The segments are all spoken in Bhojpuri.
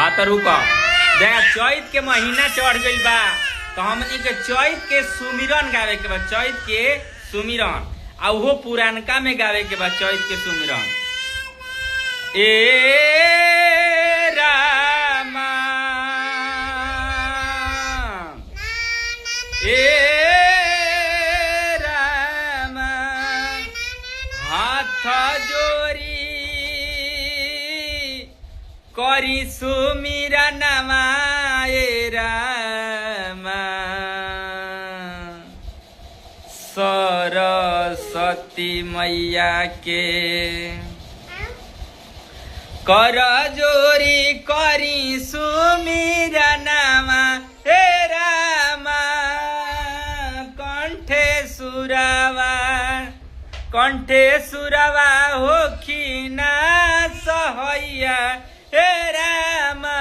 हाँ तो रुको देखा चैत के महीना चढ़ गई बा तो हमनी के चैत के सुमिरन गावे के बा चैत के सुमिरन आ वो पुरानका में गावे के बा चैत के सुमिरन ए रामा ए रामा हाथ जोरी करी सुमिरनमा ए रामा सरस्वती मैया के कर जोरी करी सुमिरनमा हे रामा कंठे सुरवा होखिना सहैया हे रामा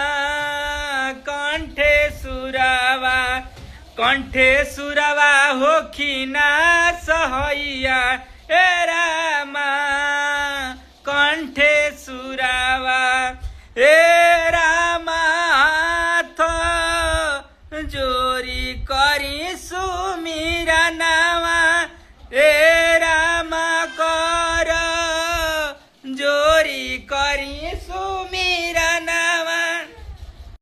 कंठे सुरवा होखिना सहैया हे रामा